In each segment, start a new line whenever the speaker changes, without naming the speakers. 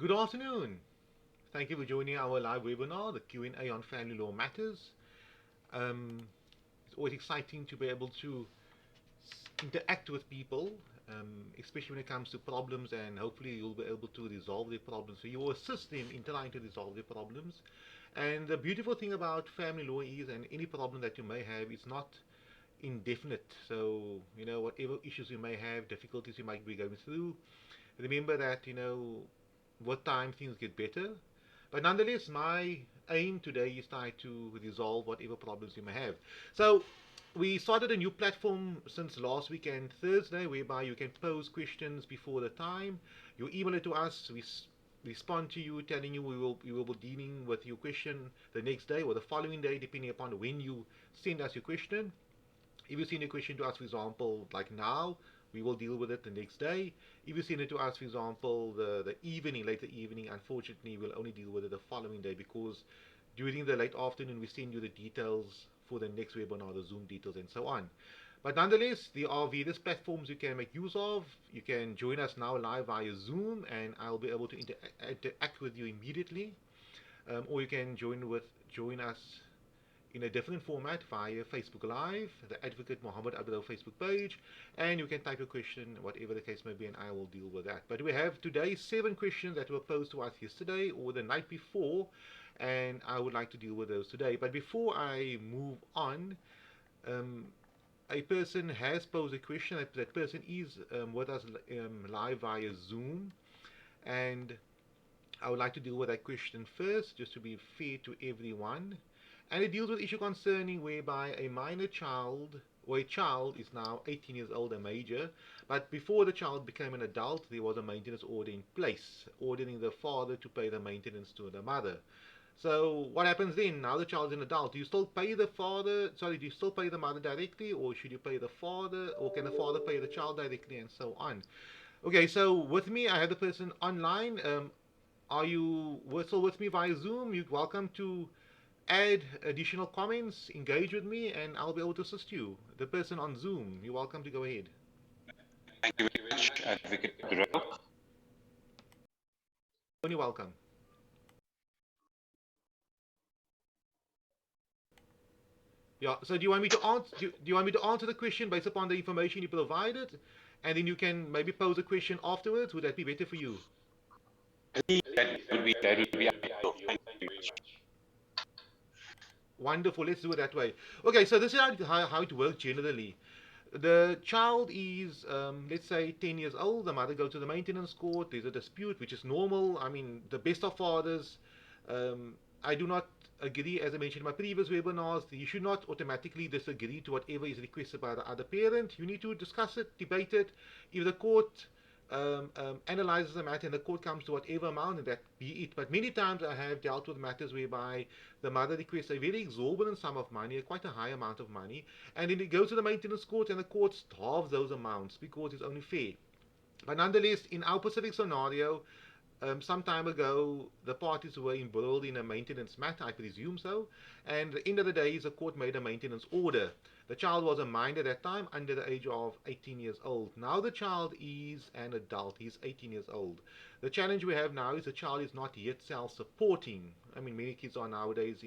Good afternoon. Thank you for joining our live webinar, the Q&A on family law matters. Um, it's always exciting to be able to interact with people, especially when it comes to problems, and hopefully you'll be able to resolve their problems. So you will assist them in trying to resolve their problems. And the beautiful thing about family law is, and any problem that you may have, is not indefinite. So, whatever issues you may have, difficulties you might be going through, remember that, with time things get better. But nonetheless, my aim today is try to resolve whatever problems you may have. So we started a new platform since last weekend, Thursday, whereby you can pose questions before the time. You email it to us. We respond to you, telling you we will be dealing with your question the next day or the following day, depending upon when you send us your question. If you send a question to us, for example, like now, we will deal with it the next day. If you send it to us, for example, the evening, later evening, unfortunately, we'll only deal with it the following day, because during the late afternoon, we send you the details for the next webinar, the Zoom details, and so on. But nonetheless, there are various platforms you can make use of. You can join us now live via Zoom, and I'll be able to interact with you immediately. Or you can join us in a different format via Facebook Live, the Advocate Mohammed Abduroaf Facebook page, and you can type a question, whatever the case may be, and I will deal with that. But we have today 7 questions that were posed to us yesterday or the night before, and I would like to deal with those today. But before I move on, a person has posed a question. That person is with us live via Zoom, and I would like to deal with that question first, just to be fair to everyone. And it deals with issue concerning whereby a minor child or a child is now 18 years old, a major, but before the child became an adult, there was a maintenance order in place, ordering the father to pay the maintenance to the mother. So what happens then? Now the child's an adult. Do you still pay the father? Sorry, do you still pay the mother directly, or should you pay the father, or can the father pay the child directly, and so on? Okay, so with me, I have the person online. Are you still with me via Zoom? You're welcome to add additional comments, engage with me, and I'll be able to assist you. The person on Zoom, you're welcome to go ahead.
Thank you very much, Advocate Abduroaf.
You're welcome. Yeah. So do you want me to answer? Do you want me to answer the question based upon the information you provided, and then you can maybe pose a question afterwards? Would that be better for you?
I think that would be ideal. Thank you very much.
Wonderful. Let's do it that way. Okay. So this is how it works generally. The child is, let's say, 10 years old. The mother goes to the maintenance court. There's a dispute, which is normal. I mean, the best of fathers. I do not agree, as I mentioned in my previous webinars, you should not automatically disagree to whatever is requested by the other parent. You need to discuss it, debate it. If the court analyzes the matter and the court comes to whatever amount, and that be it. But many times I have dealt with matters whereby the mother requests a very exorbitant sum of money, quite a high amount of money, and then it goes to the maintenance court, and the court halves those amounts because it's only fair. But nonetheless, in our specific scenario, some time ago, the parties were embroiled in a maintenance matter, I presume so, and at the end of the day, the court made a maintenance order. The child was a minor at that time, under the age of 18 years old. Now the child is an adult, he's 18 years old. The challenge we have now is the child is not yet self-supporting. I mean, many kids are nowadays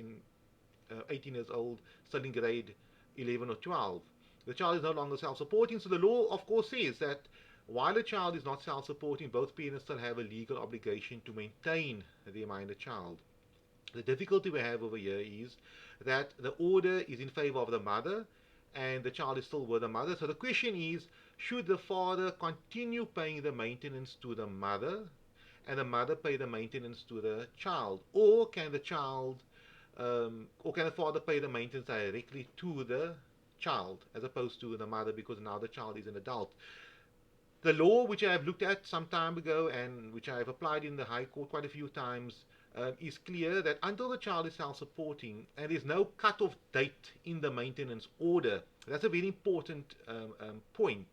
18 years old, still in grade 11 or 12. The child is no longer self-supporting, so the law, of course, says that while a child is not self-supporting, both parents still have a legal obligation to maintain the minor child. The difficulty we have over here is that the order is in favor of the mother, and the child is still with the mother. So the question is, should the father continue paying the maintenance to the mother, and the mother pay the maintenance to the child, or can the father pay the maintenance directly to the child as opposed to the mother, because now the child is an adult? The law, which I have looked at some time ago and which I have applied in the High Court quite a few times, is clear that until the child is self-supporting and there's no cut-off date in the maintenance order, that's a very important point.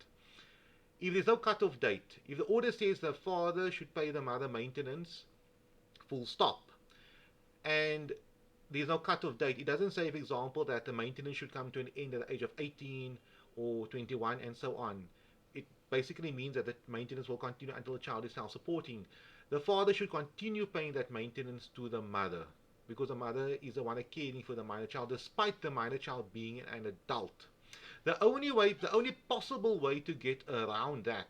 If there's no cut-off date, if the order says the father should pay the mother maintenance, full stop, and there's no cut-off date, it doesn't say, for example, that the maintenance should come to an end at the age of 18 or 21 and so on. basically means that the maintenance will continue until the child is self-supporting. The father should continue paying that maintenance to the mother, because the mother is the one caring for the minor child, despite the minor child being an adult. The only possible way to get around that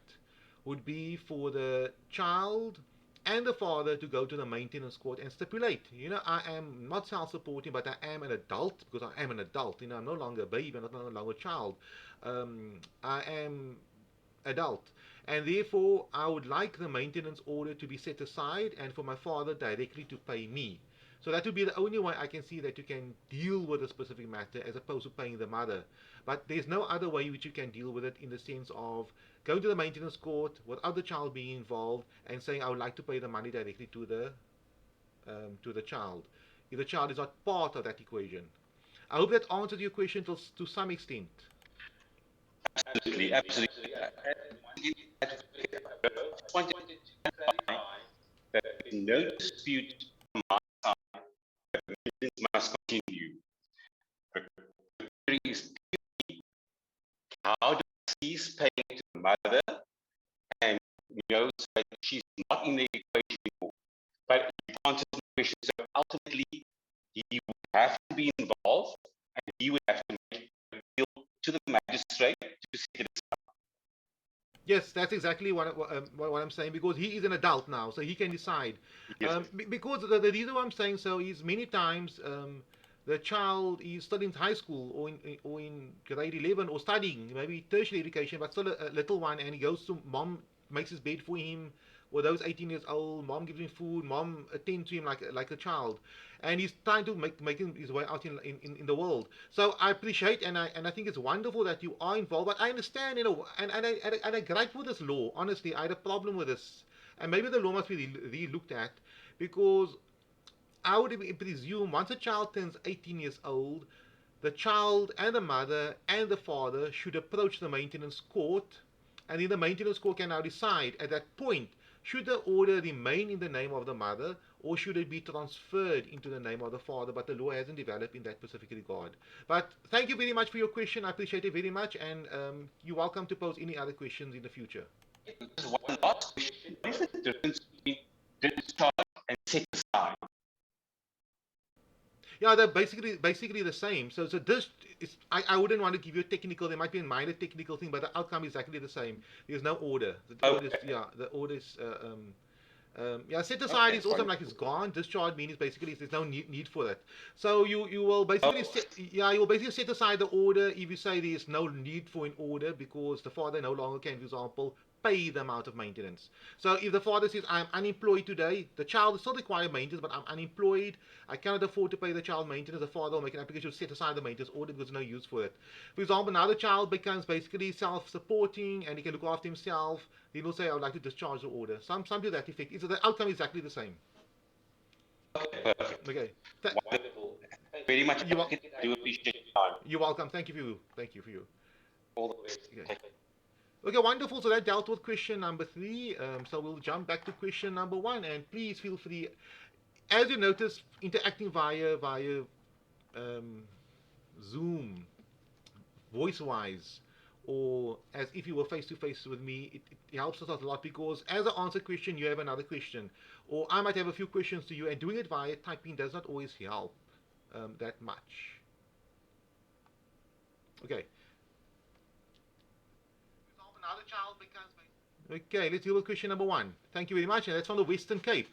would be for the child and the father to go to the maintenance court and stipulate, I am not self-supporting, but I am an adult, because I am an adult. I'm no longer a baby, I'm no longer a child. I am adult. And therefore, I would like the maintenance order to be set aside and for my father directly to pay me. So that would be the only way I can see that you can deal with a specific matter as opposed to paying the mother. But there's no other way which you can deal with it, in the sense of going to the maintenance court without the child being involved and saying, I would like to pay the money directly to the child, if the child is not part of that equation. I hope that answered your question to some extent.
Absolutely, absolutely. I just wanted to clarify that there's no dispute from my side that maintenance must continue. The query is how do we cease paying to the mother, and so that she's not in the equation anymore. But he answers the question, so ultimately he would have to be involved, and he would have to make an appeal to the magistrate to set it aside.
Yes, that's exactly what I'm saying, because he is an adult now, so he can decide.
Yes.
Because the reason why I'm saying so is many times the child is still in high school, or in grade 11, or studying, maybe tertiary education, but still a little one, and he goes to mom, makes his bed for him, or those 18 years old, mom gives him food, mom attends to him like a child, and he's trying to make his way out in the world. So I appreciate, and I think it's wonderful that you are involved, but I understand, and I gripe with this law. Honestly, I had a problem with this, and maybe the law must be re-looked at, because I would presume once a child turns 18 years old, the child and the mother and the father should approach the maintenance court, and then the maintenance court can now decide at that point, should the order remain in the name of the mother, or should it be transferred into the name of the father. But the law hasn't developed in that specific regard. But thank you very much for your question. I appreciate it very much, and you're welcome to pose any other questions in the future.
Just one last question. What is the difference between discharge and set aside?
Yeah, they're basically the same. So this is, I wouldn't want to give you a technical. There might be a minor technical thing, but the outcome is exactly the same. There's no order. The order is, yeah, the order is. Yeah, set aside is also like it's gone. Discharge means basically there's no need for it. So you will basically you will basically set aside the order if you say there is no need for an order, because the father no longer can, for example, pay the amount of maintenance. So if the father says, I'm unemployed today, the child still requires maintenance, but I'm unemployed, I cannot afford to pay the child maintenance, the father will make an application to set aside the maintenance order because there's no use for it. For example, now the child becomes basically self-supporting and he can look after himself, then he'll say, I would like to discharge the order. Some to that effect. The outcome is exactly the same.
Okay, perfect.
Okay.
Wonderful. Very much. I do appreciate your time.
You're welcome. Thank you for you. Thank you for you.
All the best.
Okay. Okay, wonderful. So that dealt with question number 3. So we'll jump back to question number 1, and please feel free, as you notice, interacting via Zoom, voice-wise, or as if you were face-to-face with me, it helps us a lot, because as I answer a question, you have another question, or I might have a few questions to you, and doing it via typing does not always help that much. Okay. Okay, let's deal with question number 1. Thank you very much, and that's from the Western Cape.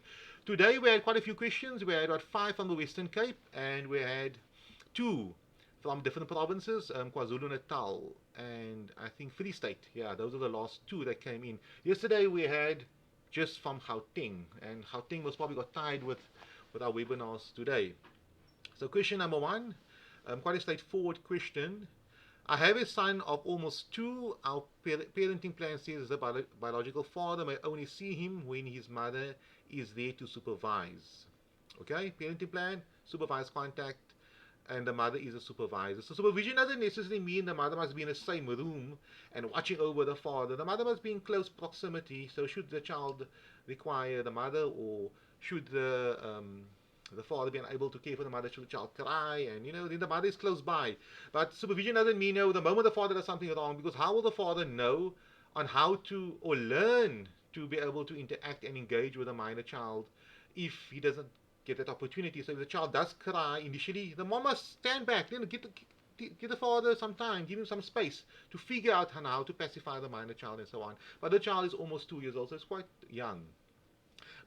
Today we had quite a few questions. We had about 5 from the Western Cape, and we had 2 from different provinces, KwaZulu-Natal and I think Free State. Yeah, those are the last 2 that came in. Yesterday we had just from Gauteng, and Gauteng was probably got tied with our webinars today. So question number 1, quite a straightforward question. I have a son of almost 2. Our parenting plan says the biological father may only see him when his mother is there to supervise. Okay, parenting plan, supervise contact, and the mother is a supervisor. So supervision doesn't necessarily mean the mother must be in the same room and watching over the father. The mother must be in close proximity. So should the child require the mother, or should the father be unable to care for the mother, should the child cry, and then the mother is close by. But supervision doesn't mean the moment the father does something wrong, because how will the father know on how to, or learn to be able to interact and engage with a minor child if he doesn't get that opportunity. So if the child does cry initially, the mom must stand back, give the father some time, give him some space to figure out how to pacify the minor child and so on. But the child is almost 2 years old, so it's quite young.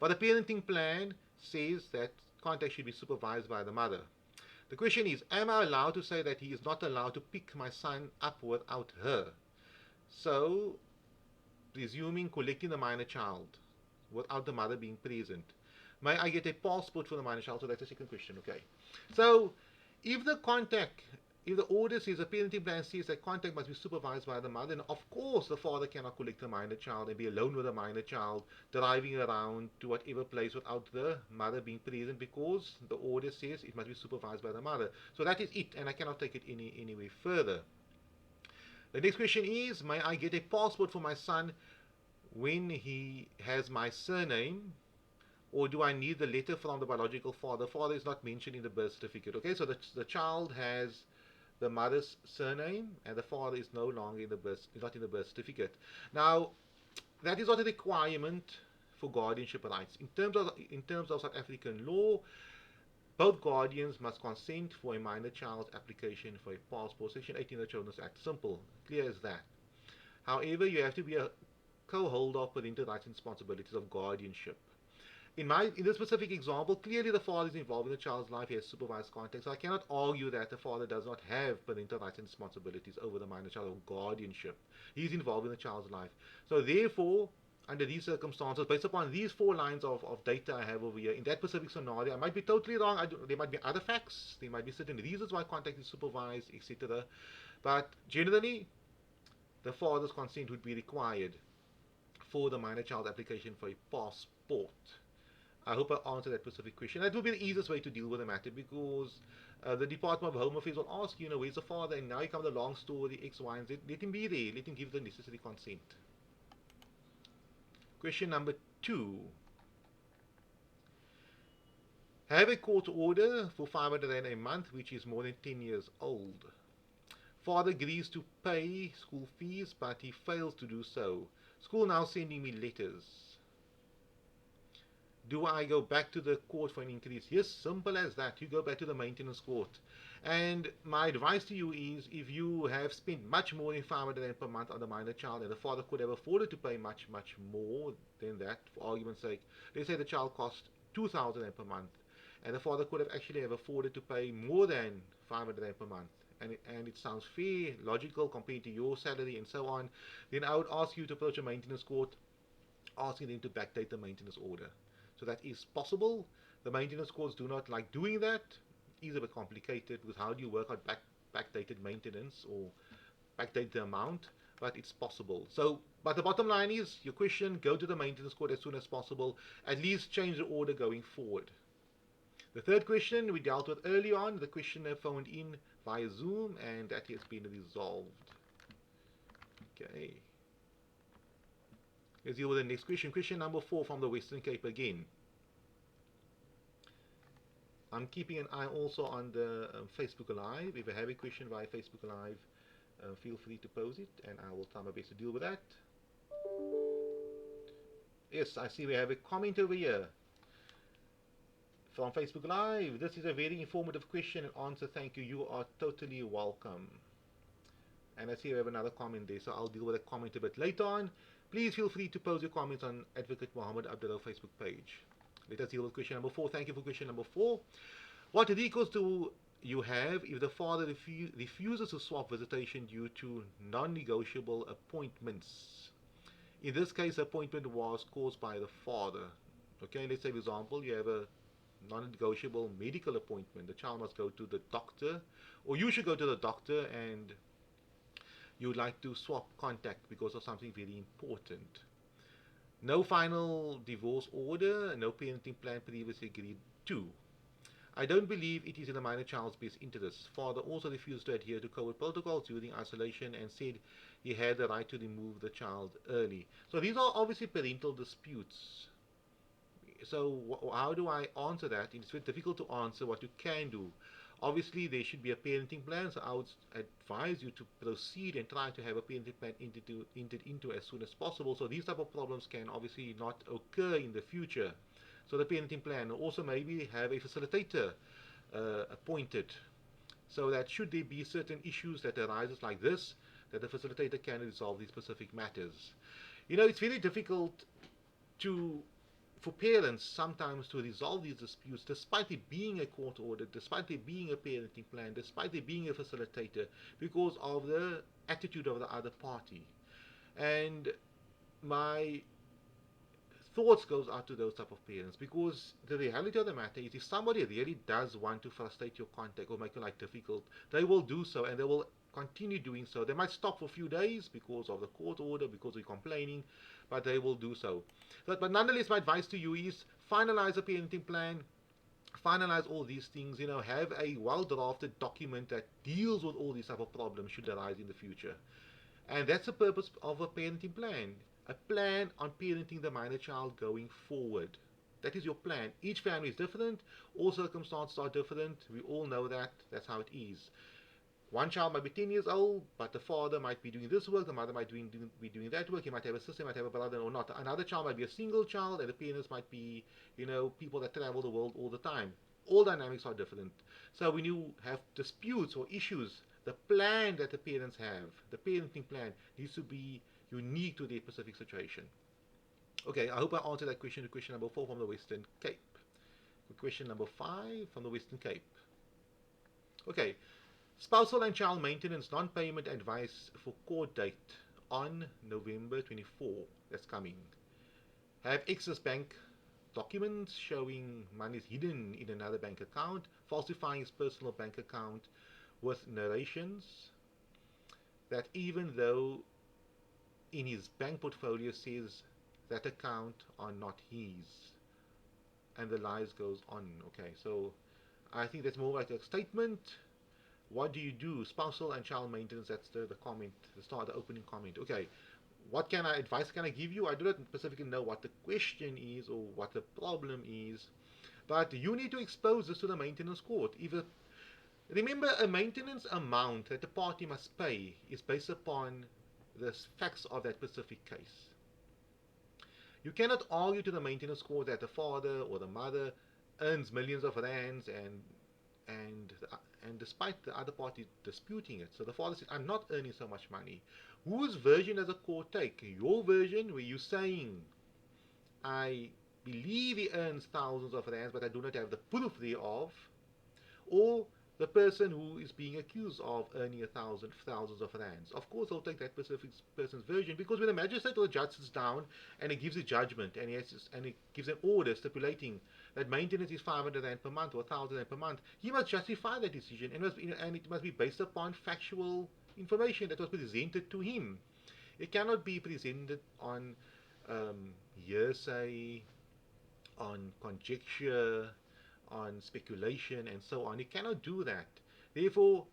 But the parenting plan says that contact should be supervised by the mother. The question is, am I allowed to say that he is not allowed to pick my son up without her? So, presuming collecting the minor child without the mother being present. May I get a passport for the minor child? So that's the second question, okay. So, if the contact, if the order says, the parenting plan says that contact must be supervised by the mother, then of course the father cannot collect the minor child and be alone with the minor child, driving around to whatever place without the mother being present, because the order says it must be supervised by the mother. So that is it, and I cannot take it anywhere further. The next question is, may I get a passport for my son when he has my surname, or do I need the letter from the biological father? Father is not mentioned in the birth certificate. Okay, so the child has the mother's surname, and the father is no longer in the birth, is not in the birth certificate. Now, that is not a requirement for guardianship rights. In terms of South African law, both guardians must consent for a minor child's application for a passport. Section 18 of the Children's Act. Simple, clear as that. However, you have to be a co-holder of parental rights and responsibilities of guardianship. In this specific example, clearly the father is involved in the child's life. He has supervised contact. So I cannot argue that the father does not have parental rights and responsibilities over the minor child, or guardianship. He's involved in the child's life. So therefore, under these circumstances, based upon these 4 lines of data I have over here, in that specific scenario, I might be totally wrong. There might be other facts. There might be certain reasons why contact is supervised, etc. But generally, the father's consent would be required for the minor child application for a passport. I hope I answered that specific question. That will be the easiest way to deal with the matter, because the Department of Home Affairs will ask you, where's the father? And now you come the long story, X, Y, and Z. Let him be there. Let him give the necessary consent. Question number 2. Have a court order for 500 rand a month, which is more than 10 years old. Father agrees to pay school fees, but he fails to do so. School now sending me letters. Do I go back to the court for an increase? Yes, simple as that. You go back to the maintenance court. And my advice to you is, if you have spent much more than 500 rand per month on the minor child, and the father could have afforded to pay much, much more than that, for argument's sake, let's say the child cost 2,000 rand per month, and the father could have actually afforded to pay more than 500 rand per month, and it sounds fair, logical, compared to your salary and so on, then I would ask you to approach a maintenance court, asking them to backdate the maintenance order. So that is possible. The maintenance courts do not like doing that. It's a bit complicated, because how do you work out backdated maintenance, or backdate the amount? But it's possible. So, but the bottom line is, your question, go to the maintenance court as soon as possible. At least change the order going forward. The third question we dealt with early on. The questioner phoned in via Zoom, and that has been resolved. Okay. Let's deal with the next question. Question number 4 from the Western Cape again. I'm keeping an eye also on the Facebook Live. If you have a question via Facebook Live, feel free to pose it, and I will try my best to deal with that. Yes, I see we have a comment over here from Facebook Live. This is a very informative question and answer. Thank you. You are totally welcome. And I see we have another comment there, so I'll deal with a comment a bit later on. Please feel free to post your comments on Advocate Mohammed Abduroaf Facebook page. Let us deal with question number 4. Thank you for question number 4. What recourse do you have if the father refuses to swap visitation due to non-negotiable appointments? In this case, the appointment was caused by the father. Okay, let's say, for example, you have a non-negotiable medical appointment. The child must go to the doctor, or you should go to the doctor, and you would like to swap contact because of something very important. No final divorce order, no parenting plan previously agreed to. I don't believe it is in the minor child's best interest. Father also refused to adhere to COVID protocols during isolation and said he had the right to remove the child early. So these are obviously parental disputes. So how do I answer that? It's very difficult to answer what you can do. Obviously, there should be a parenting plan, so I would advise you to proceed and try to have a parenting plan entered into as soon as possible, so these type of problems can obviously not occur in the future. So the parenting plan, also maybe have a facilitator appointed, so that should there be certain issues that arises like this, that the facilitator can resolve these specific matters. It's very difficult to for parents sometimes to resolve these disputes despite there being a court order, despite there being a parenting plan, despite there being a facilitator, because of the attitude of the other party. And my thoughts goes out to those type of parents, because the reality of the matter is, if somebody really does want to frustrate your contact or make your life difficult, they will do so, and they will continue doing so. They might stop for a few days because of the court order, because you're complaining, but they will do so. But nonetheless, my advice to you is finalize a parenting plan, finalize all these things, have a well drafted document that deals with all these type of problems should arise in the future. And that's the purpose of a parenting plan. A plan on parenting the minor child going forward. That is your plan. Each family is different. All circumstances are different. We all know that. That's how it is. One child might be 10 years old, but the father might be doing this work, the mother might be doing that work, he might have a sister, might have a brother or not. Another child might be a single child, and the parents might be, people that travel the world all the time. All dynamics are different. So when you have disputes or issues, the plan that the parents have, the parenting plan, needs to be unique to their specific situation. Okay, I hope I answered that question. Question number 4 from the Western Cape. Question number 5 from the Western Cape. Okay, spousal and child maintenance non-payment advice for court date on November 24. That's coming. Have excess bank documents showing money is hidden in another bank account, falsifying his personal bank account with narrations that even though in his bank portfolio says that account are not his, and the lies goes on. Okay, so I think that's more like a statement. What do you do? Spousal and child maintenance, that's the comment, the opening comment. Okay, what advice can I give you? I do not specifically know what the question is or what the problem is, but you need to expose this to the maintenance court. Remember, a maintenance amount that the party must pay is based upon the facts of that specific case. You cannot argue to the maintenance court that the father or the mother earns millions of rands and despite the other party disputing it. So the father says, I'm not earning so much money. Whose version does the court take? Your version, where you're saying, I believe he earns thousands of rands, but I do not have the proof thereof, or the person who is being accused of earning thousands of rands. Of course, they'll take that specific person's version, because when the magistrate or the judge sits down and he gives a judgment and he gives an order stipulating that maintenance is 500 rand per month or 1,000 rand per month, he must justify that decision, and it must be based upon factual information that was presented to him. It cannot be presented on hearsay, on conjecture, on speculation, and so on. You cannot do that. Therefore,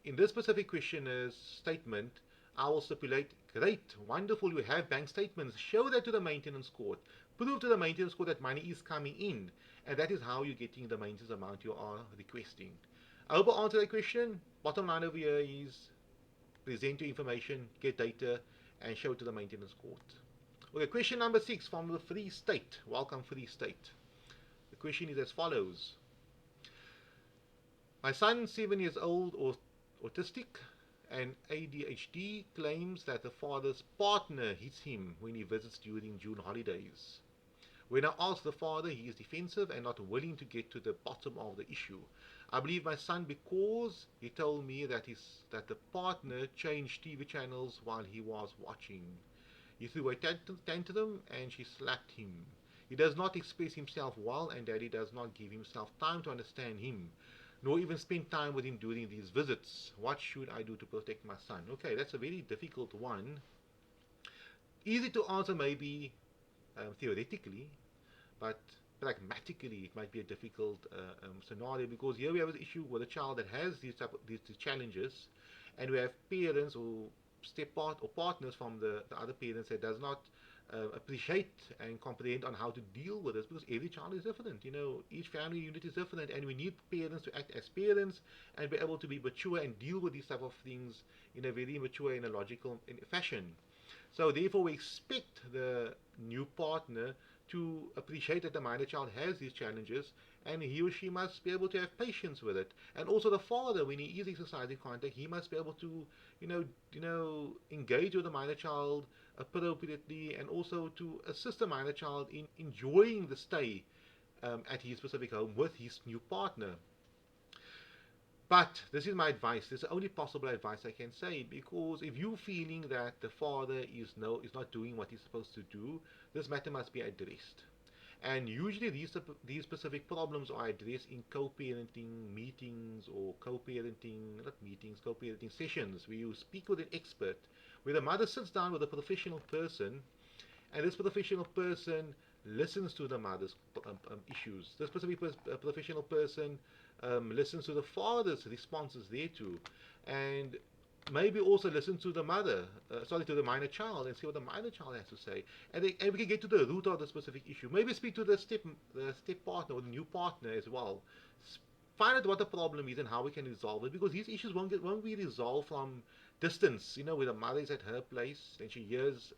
in this specific questioner's statement, I will stipulate, great, wonderful, you have bank statements. Show that to the maintenance court. Prove to the maintenance court that money is coming in. And that is how you're getting the maintenance amount you are requesting. I hope I answered that question. Bottom line over here is present your information, get data, and show it to the maintenance court. Okay, question number 6 from the Free State. Welcome, Free State. The question is as follows. My son, 7 years old, autistic and ADHD, claims that the father's partner hits him when he visits during June holidays. When I ask the father, he is defensive and not willing to get to the bottom of the issue. I believe my son because he told me that the partner changed TV channels while he was watching. He threw a tantrum and she slapped him. He does not express himself well, and Daddy does not give himself time to understand him, nor even spend time with him during these visits. What should I do to protect my son? Okay, that's a very difficult one. Easy to answer maybe theoretically, but pragmatically it might be a difficult scenario, because here we have an issue with a child that has these challenges, and we have parents or partners from the other parents that does not appreciate and comprehend on how to deal with this, because every child is different. Each family unit is different, and we need parents to act as parents and be able to be mature and deal with these type of things in a very mature and a logical fashion. So therefore, we expect the new partner to appreciate that the minor child has these challenges, and he or she must be able to have patience with it. And also the father, when he is exercising contact, he must be able to, engage with the minor child appropriately, and also to assist the minor child in enjoying the stay at his specific home with his new partner. But this is my advice. This is the only possible advice I can say, because if you're feeling that the father is not doing what he's supposed to do, this matter must be addressed. And usually these specific problems are addressed in co-parenting meetings, or co-parenting, not meetings, co-parenting sessions, where you speak with an expert, where the mother sits down with a professional person, and this professional person listens to the mother's issues. This specific professional person listens to the father's responses thereto, and maybe also listen to the to the minor child, and see what the minor child has to say, and we can get to the root of the specific issue. Maybe speak to the step partner or the new partner as well. Find out what the problem is and how we can resolve it, because these issues won't be resolved from distance. Where the mother is at her place and she hears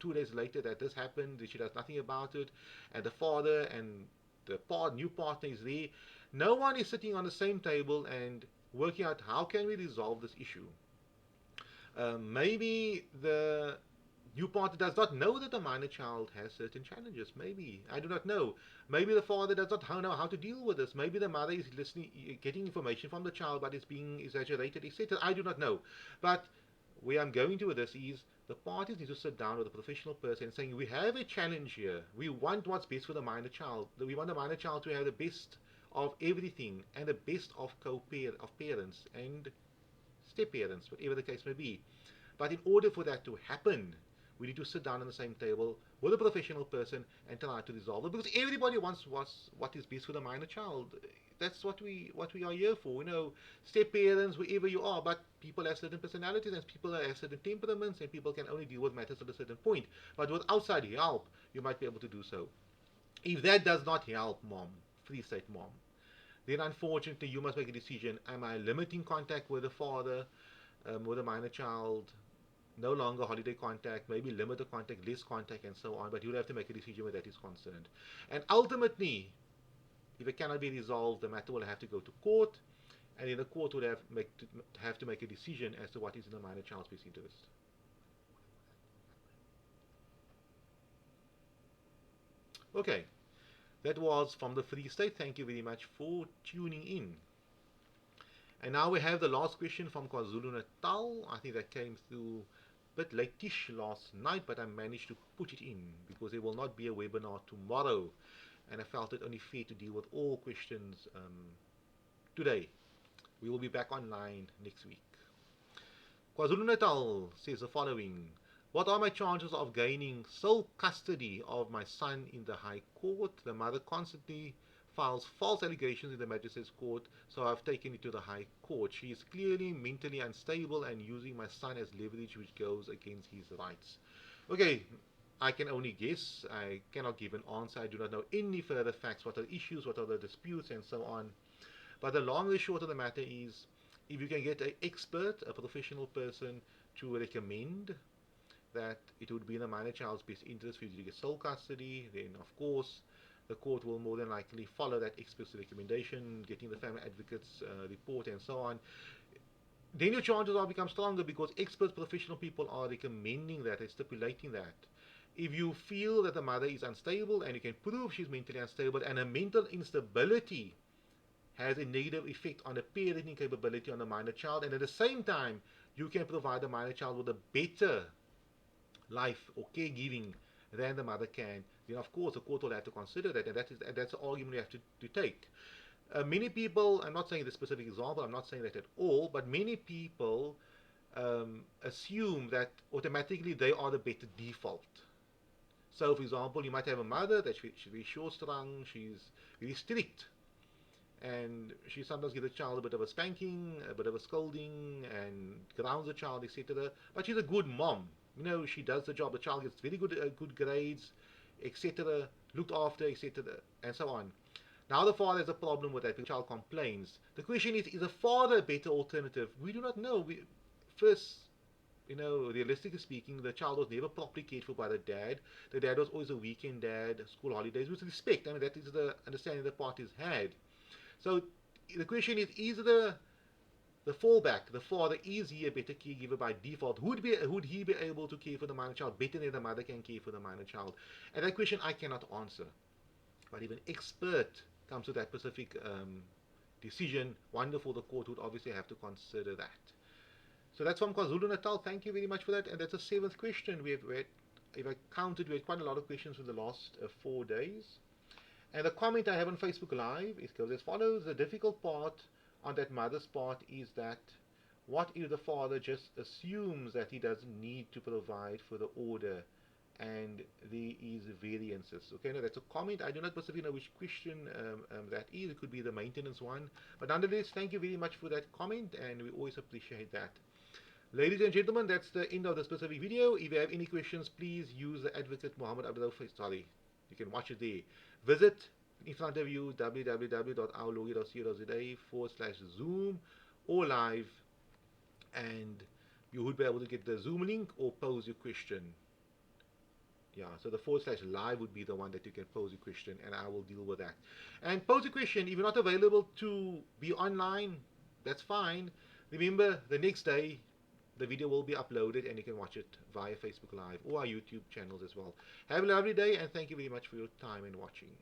2 days later that this happened, and she does nothing about it, and the father and the new partner is there. No one is sitting on the same table and working out how can we resolve this issue. Maybe the new partner does not know that the minor child has certain challenges. Maybe, I do not know. Maybe the father does not know how to deal with this. Maybe the mother is listening, getting information from the child, but it's being exaggerated, etc. I do not know. But where I'm going to with this is, the parties need to sit down with a professional person and saying, we have a challenge here. We want what's best for the minor child. We want the minor child to have the best of everything, and the best of parents and step parents, whatever the case may be. But in order for that to happen, we need to sit down on the same table with a professional person and try to resolve it, because everybody wants what is best for the minor child. That's what we are here for. Step parents, wherever you are, but people have certain personalities, and people have certain temperaments, and people can only deal with matters at a certain point. But with outside help, you might be able to do so. If that does not help, mom, Free State mom, then unfortunately you must make a decision. Am I limiting contact with the father, with a minor child? No longer holiday contact, maybe limited contact, less contact, and so on. But you'll have to make a decision where that is concerned. And ultimately, if it cannot be resolved, the matter will have to go to court, and then the court will have to make a decision as to what is in the minor child's best interest. Okay, that was from the Free State. Thank you very much for tuning in. And now we have the last question from KwaZulu-Natal. I think that came through a bit late-ish last night, but I managed to put it in because there will not be a webinar tomorrow, and I felt it only fair to deal with all questions today. We will be back online next week. KwaZulu-Natal says the following: what are my chances of gaining sole custody of my son in the High Court? The mother constantly files false allegations in the Magistrate's Court, so I've taken it to the High Court. She is clearly mentally unstable and using my son as leverage, which goes against his rights. Okay, I can only guess. I cannot give an answer. I do not know any further facts. What are the issues? What are the disputes? And so on. But the long and short of the matter is, if you can get an expert, a professional person, to recommend that it would be in the minor child's best interest for you to get sole custody, then of course the court will more than likely follow that expert's recommendation, getting the family advocate's report and so on. Then your chances are become stronger, because experts, professional people are recommending that and stipulating that. If you feel that the mother is unstable and you can prove she's mentally unstable, and her mental instability has a negative effect on the parenting capability on the minor child, and at the same time you can provide the minor child with a better life or caregiving than the mother can, then of course the court will have to consider that, and that's the argument we have to take. Many people, I'm not saying the specific example, I'm not saying that at all, but many people assume that automatically they are the better default. So, for example, you might have a mother that she's very short-strung, she's very strict, and she sometimes gives the child a bit of a spanking, a bit of a scolding, and grounds the child, etc. But she's a good mom. she does the job, the child gets very good grades, etc., looked after, etc., and so on. Now the father has a problem with that. The child complains. The question is the father a better alternative? We do not know. First, realistically speaking, the child was never properly cared for by the dad. The dad was always a weekend dad, school holidays, with respect. I mean, that is the understanding the parties had. So the question is the fallback, the father, is he a better caregiver by default? Would he be able to care for the minor child better than the mother can care for the minor child? And that question I cannot answer. But if an expert comes to that specific decision, wonderful, the court would obviously have to consider that. So that's from KwaZulu Natal. Thank you very much for that. And that's the seventh question. If I counted, we had quite a lot of questions for the last 4 days. And the comment I have on Facebook Live, it goes as follows. The difficult part on that mother's part is that what if the father just assumes that he doesn't need to provide for the order and there is variances? Okay, now that's a comment. I do not specifically know which question that is. It could be the maintenance one. But nonetheless, thank you very much for that comment, and we always appreciate that. Ladies and gentlemen, that's the end of the specific video. If you have any questions, please use the advocate Muhammad Abduroaf. Sorry, you can watch it there. Visit in front of you www.ourlawyer.co.za/Zoom or live, and you would be able to get the Zoom link or pose your question. Yeah, so the /live would be the one that you can pose a question, and I will deal with that. And pose a question. If you're not available to be online, that's fine. Remember, the next day, the video will be uploaded and you can watch it via Facebook Live or our YouTube channels as well. Have a lovely day, and thank you very much for your time and watching.